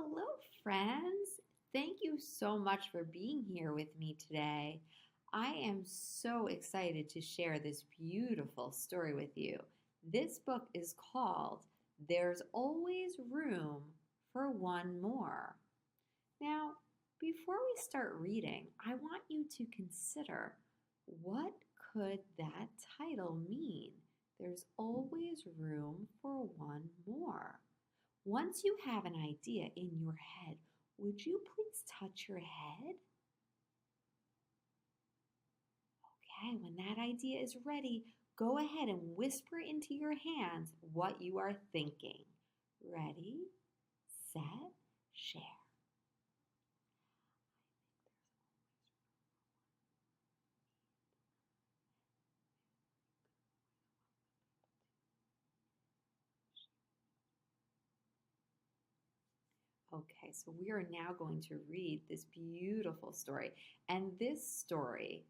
Hello, friends. Thank you so much for being here with me today. I am so excited to share this beautiful story with you. This book is called There's Always Room for One More. Now, before we start reading, I want you to consider what could that title mean? There's always room for one more. Once you have an idea in your head, would you please touch your head? Okay, when that idea is ready, go ahead and whisper into your hands what you are thinking. Ready, set, share. Okay, so we are now going to read this beautiful story. And this story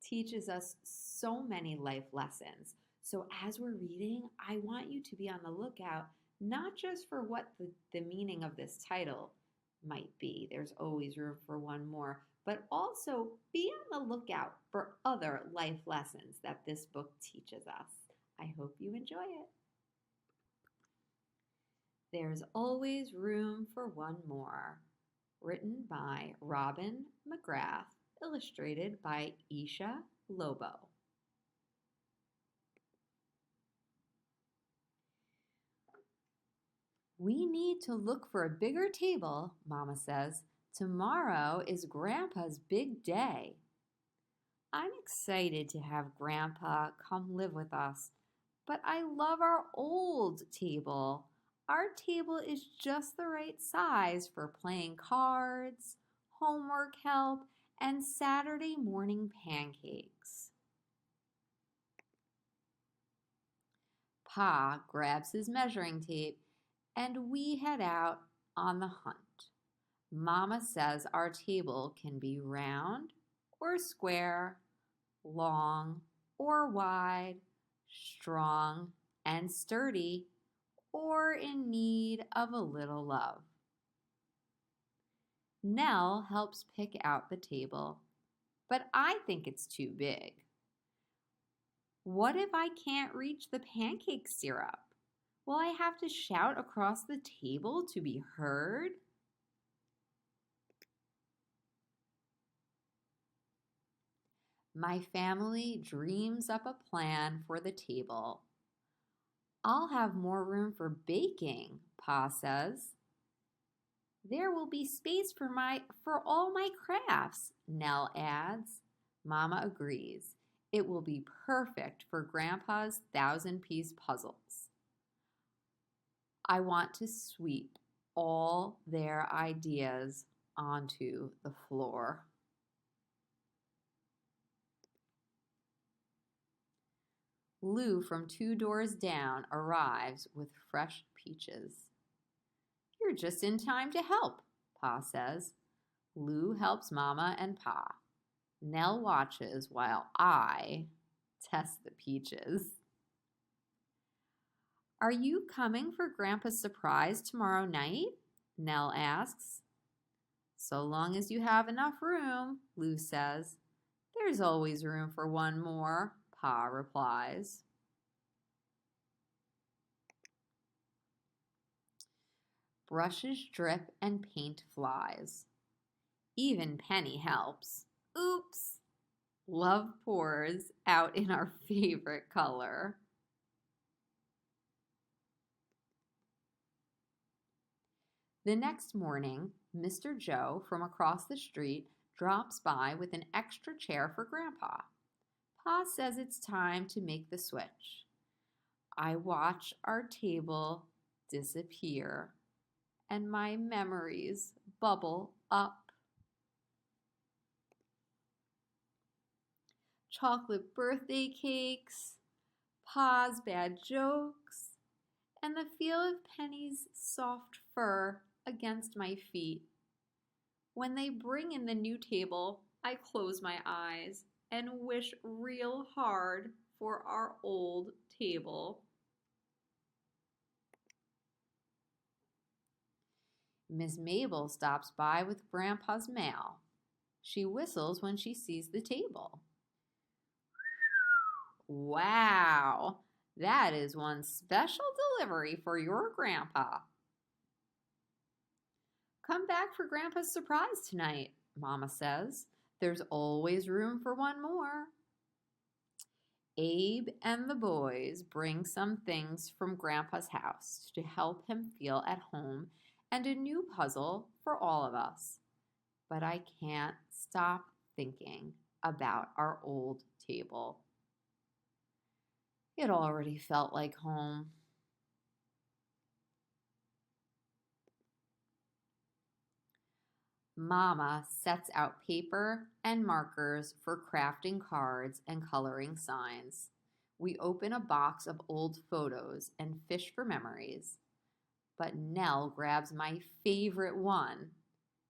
teaches us so many life lessons. So as we're reading, I want you to be on the lookout, not just for what the meaning of this title might be, there's always room for one more, but also be on the lookout for other life lessons that this book teaches us. I hope you enjoy it. There's Always Room for One More, written by Robyn, McGrath, illustrated by Ishaa, Lobo. We need to look for a bigger table, Mama says. Tomorrow is Grandpa's big day. I'm excited to have Grandpa come live with us, but I love our old table. Our table is just the right size for playing cards, homework help, and Saturday morning pancakes. Pa grabs his measuring tape and we head out on the hunt. Mama says our table can be round or square, long or wide, strong and sturdy, or in need of a little love. Nell helps pick out the table, but I think it's too big. What if I can't reach the pancake syrup? Will I have to shout across the table to be heard? My family dreams up a plan for the table. I'll have more room for baking, Pa says. There will be space for all my crafts, Nell adds. Mama agrees. It will be perfect for Grandpa's 1,000-piece puzzles. I want to sweep all their ideas onto the floor. Lou from 2 doors down arrives with fresh peaches. You're just in time to help, Pa says. Lou helps Mama and Pa. Nell watches while I test the peaches. Are you coming for Grandpa's surprise tomorrow night? Nell asks. So long as you have enough room, Lou says. There's always room for one more, Pa replies. Brushes drip and paint flies. Even Penny helps. Oops! Love pours out in our favorite color. The next morning, Mr. Joe from across the street drops by with an extra chair for Grandpa. Pa says it's time to make the switch. I watch our table disappear and my memories bubble up. Chocolate birthday cakes, Pa's bad jokes, and the feel of Penny's soft fur against my feet. When they bring in the new table, I close my eyes and wish real hard for our old table. Miss Mabel stops by with Grandpa's mail. She whistles when she sees the table. Wow, that is one special delivery for your Grandpa. Come back for Grandpa's surprise tonight, Mama says. There's always room for one more. Abe and the boys bring some things from Grandpa's house to help him feel at home and a new puzzle for all of us. But I can't stop thinking about our old table. It already felt like home. Mama sets out paper and markers for crafting cards and coloring signs. We open a box of old photos and fish for memories. But Nell grabs my favorite one.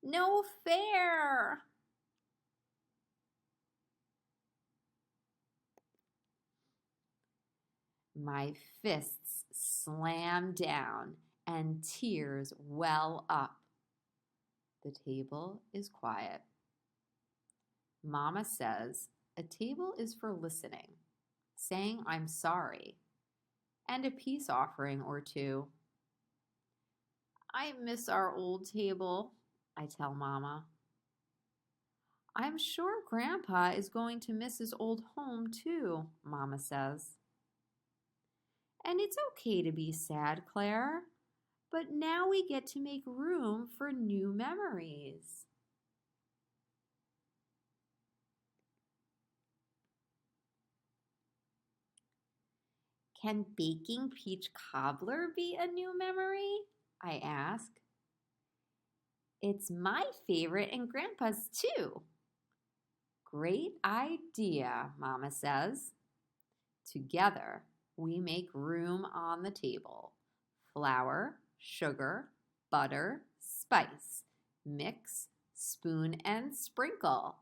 No fair! My fists slam down and tears well up. The table is quiet. Mama says a table is for listening, saying I'm sorry, and a peace offering or two. I miss our old table, I tell Mama. I'm sure Grandpa is going to miss his old home too, Mama says. And it's okay to be sad, Claire, but now we get to make room for new memories. Can baking peach cobbler be a new memory? I ask. It's my favorite and Grandpa's too. Great idea, Mama says. Together, we make room on the table. Flour, sugar, butter, spice. Mix, spoon, and sprinkle.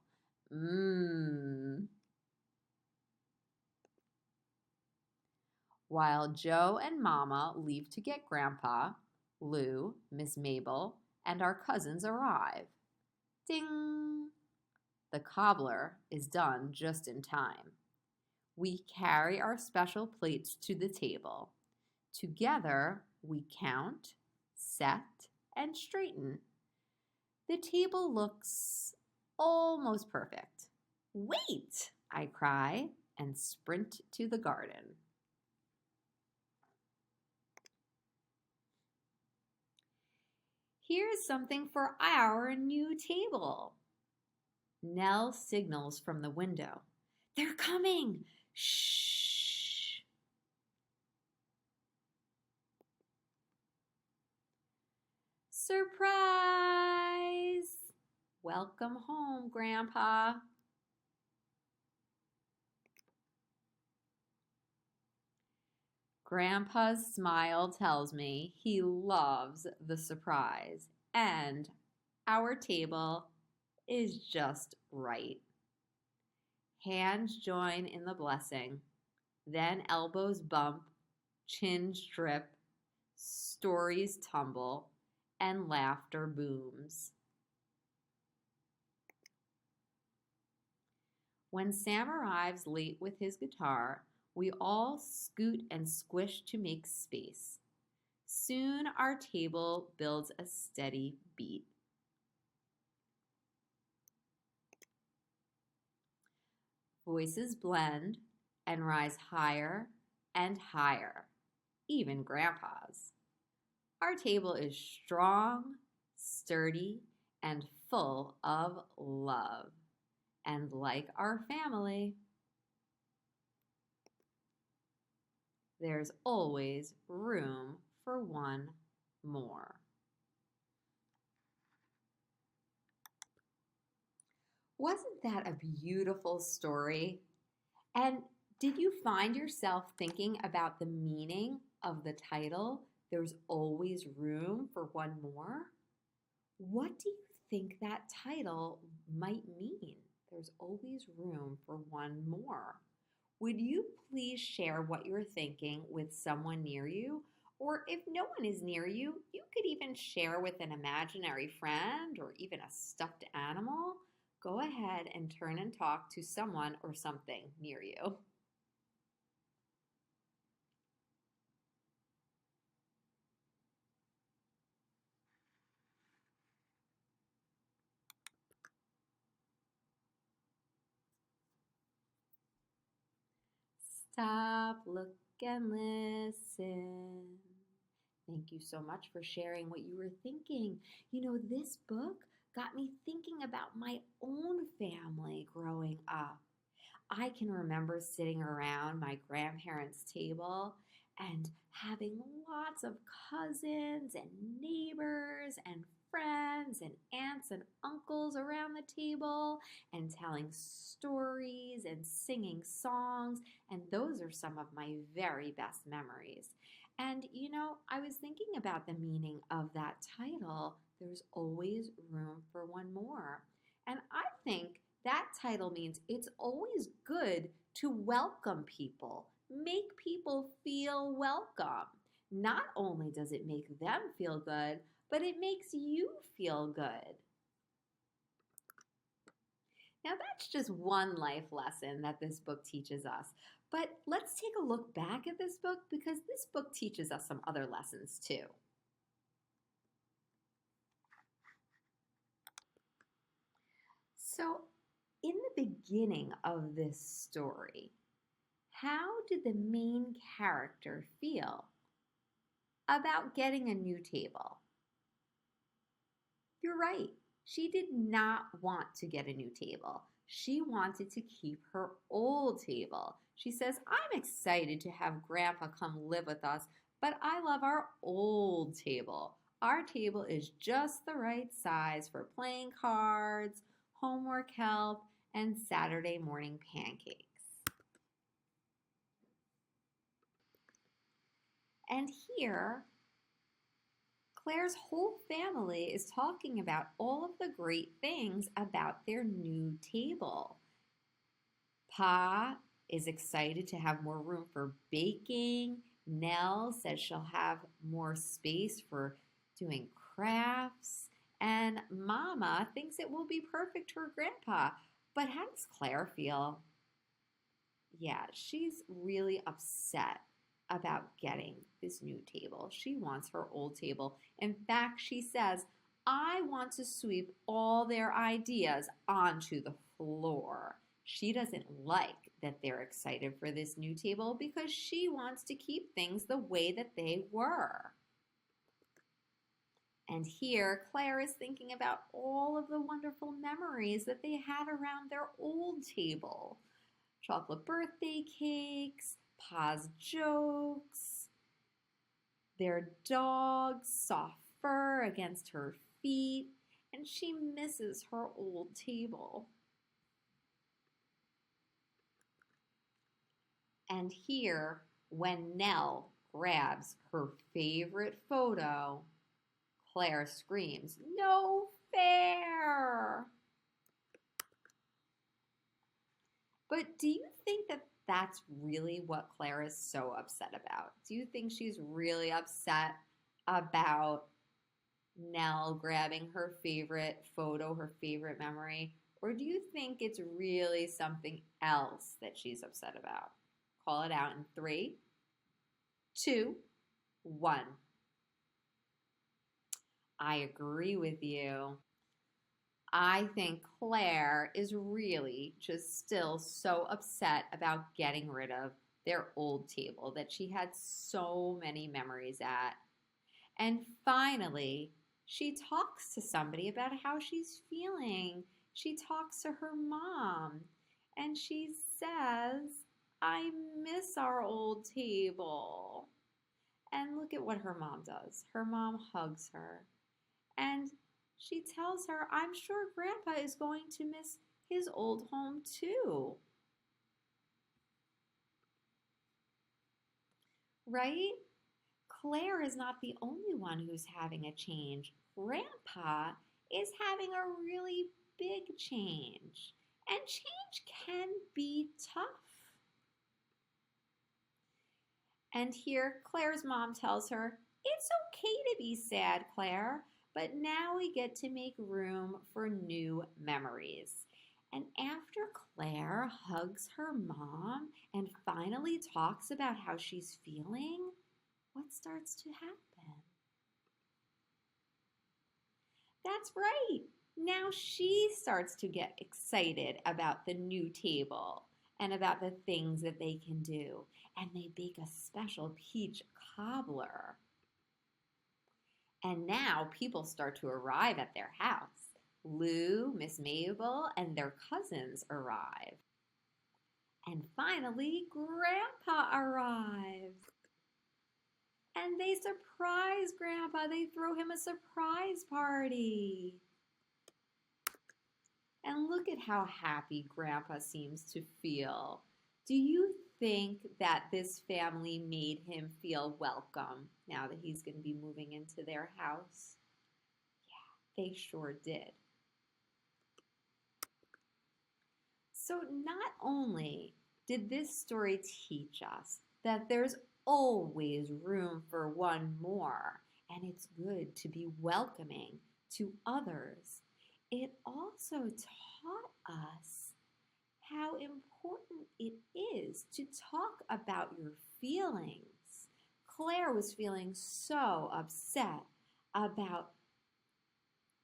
While Joe and Mama leave to get Grandpa, Lou, Miss Mabel, and our cousins arrive. Ding! The cobbler is done just in time. We carry our special plates to the table. Together, we count, set, and straighten. The table looks almost perfect. Wait, I cry and sprint to the garden. Here's something for our new table. Nell signals from the window. They're coming! Shh! Surprise! Welcome home, Grandpa. Grandpa's smile tells me he loves the surprise, and our table is just right. Hands join in the blessing, then elbows bump, chins drip, stories tumble, and laughter booms. When Sam arrives late with his guitar, we all scoot and squish to make space. Soon our table builds a steady beat. Voices blend and rise higher and higher, even Grandpa's. Our table is strong, sturdy, and full of love. And like our family, there's always room for one more. Wasn't that a beautiful story? And did you find yourself thinking about the meaning of the title, There's Always Room for One More? What do you think that title might mean? There's always room for one more. Would you please share what you're thinking with someone near you, Or if no one is near you, you could even share with an imaginary friend or even a stuffed animal. Go ahead and turn and talk to someone or something near you. Stop, look, and listen. Thank you so much for sharing what you were thinking. You know, this book got me thinking about my own family growing up. I can remember sitting around my grandparents' table and having lots of cousins and neighbors and friends and aunts and uncles around the table and telling stories and singing songs. And those are some of my very best memories. And you know, I was thinking about the meaning of that title, There's Always Room for One More. And I think that title means it's always good to welcome people, make people feel welcome. Not only does it make them feel good, but it makes you feel good. Now, that's just one life lesson that this book teaches us. But let's take a look back at this book because this book teaches us some other lessons too. So, in the beginning of this story, how did the main character feel about getting a new table? You're right. She did not want to get a new table. She wanted to keep her old table. She says, I'm excited to have Grandpa come live with us, but I love our old table. Our table is just the right size for playing cards, homework help, and Saturday morning pancakes. And here, Claire's whole family is talking about all of the great things about their new table. Pa is excited to have more room for baking. Nell says she'll have more space for doing crafts. And Mama thinks it will be perfect for Grandpa. But how does Claire feel? Yeah, she's really upset about getting this new table. She wants her old table. In fact, she says, I want to sweep all their ideas onto the floor. She doesn't like that they're excited for this new table because she wants to keep things the way that they were. And here, Claire is thinking about all of the wonderful memories that they had around their old table. Chocolate birthday cakes, Pa's jokes, their dog's soft fur against her feet, and she misses her old table. And here, when Nell grabs her favorite photo, Claire screams, "No fair!" But do you think that that's really what Claire is so upset about? Do you think she's really upset about Nell grabbing her favorite photo, her favorite memory? Or do you think it's really something else that she's upset about? Call it out in 3, 2, 1. I agree with you. I think Claire is really just still so upset about getting rid of their old table that she had so many memories at. And finally, she talks to somebody about how she's feeling. She talks to her mom and she says, I miss our old table. And look at what her mom does. Her mom hugs her and she tells her, I'm sure Grandpa is going to miss his old home too. Right? Claire is not the only one who's having a change. Grandpa is having a really big change. And change can be tough. And here Claire's mom tells her, "It's okay to be sad, Claire, but now we get to make room for new memories." And after Claire hugs her mom and finally talks about how she's feeling, what starts to happen? That's right. Now she starts to get excited about the new table and about the things that they can do. And they bake a special peach cobbler. And now people start to arrive at their house. Lou, Miss Mabel, and their cousins arrive. And finally, Grandpa arrives. And they surprise Grandpa. They throw him a surprise party. And look at how happy Grandpa seems to feel. Do you think that this family made him feel welcome now that he's going to be moving into their house? Yeah, they sure did. So not only did this story teach us that there's always room for one more, and it's good to be welcoming to others, it also taught us how important it is to talk about your feelings. Claire was feeling so upset about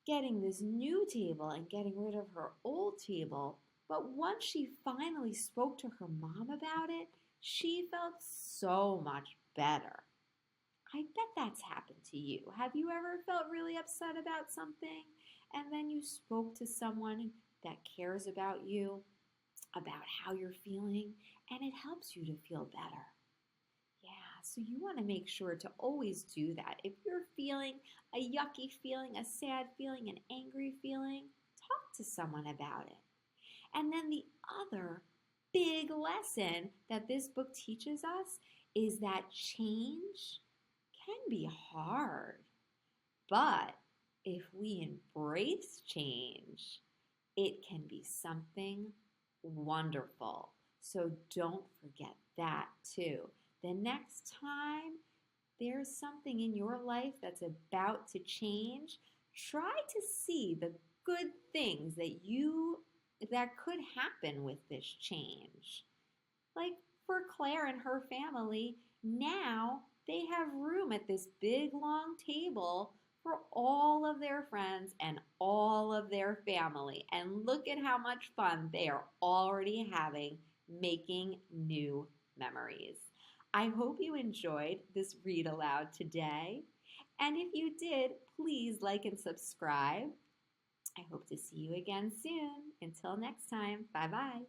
getting this new table and getting rid of her old table, but once she finally spoke to her mom about it, she felt so much better. I bet that's happened to you. Have you ever felt really upset about something and then you spoke to someone that cares about you, about how you're feeling, and it helps you to feel better? Yeah, so you want to make sure to always do that. If you're feeling a yucky feeling, a sad feeling, an angry feeling, talk to someone about it. And then the other big lesson that this book teaches us is that change can be hard. But if we embrace change, it can be something wonderful. So don't forget that too. The next time there's something in your life that's about to change, try to see the good things that could happen with this change. Like for Claire and her family, now they have room at this big long table for all of their friends and all of their family. And look at how much fun they are already having making new memories. I hope you enjoyed this read aloud today. And if you did, please like and subscribe. I hope to see you again soon. Until next time, bye-bye.